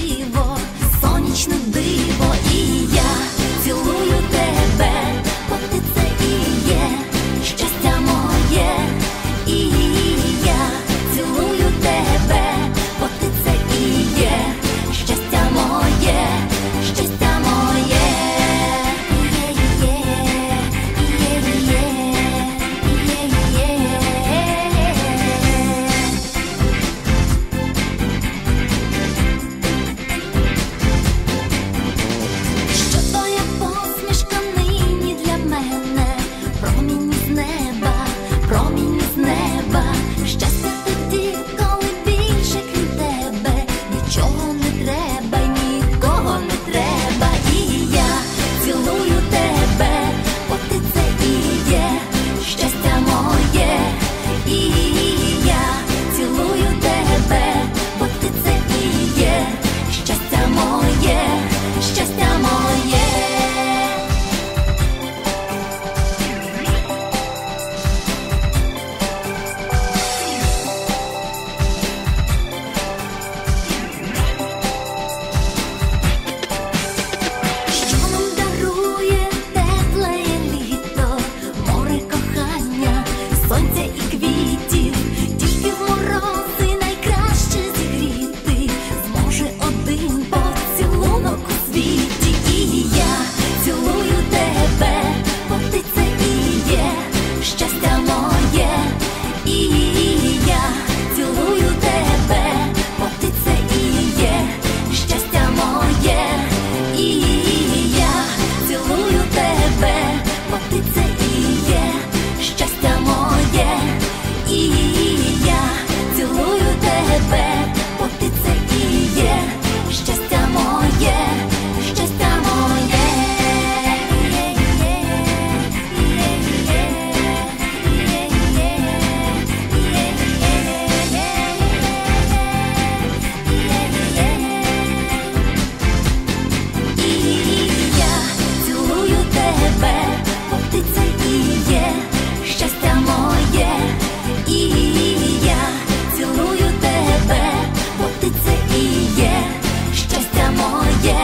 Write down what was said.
диво, сонячне диво, і я цілую тебе, бо ти це і є щастя моє, і я цілую тебе, бо ти це і є щастя моє, щастя моє. Що твоя посмішка нині для мене, промінь із неба, промінь із неба, щастя тоді, коли більше крім тебе нічого не треба, нікого не треба, і я цілую тебе, бо ти це і є щастя моє, і я цілую тебе, бо ти це і є щастя моє, щастя моє. Що нам дарує тепле літо, море кохання, сонця і квітів, тільки в морози найкраще зігріти зможе один поцілунок у світі, і я цілую тебе, бо ти це і є щастя моє, і я цілую тебе, бо ти це і є щастя моє, і я цілую тебе, бо ти це і є щастя моє, і я цілую тебе, бо ти це і є щастя моє, щастя моє. І я цілую тебе, бо ти це і є щастя моє, і я цілую тебе, бо ти це і є щастя моє.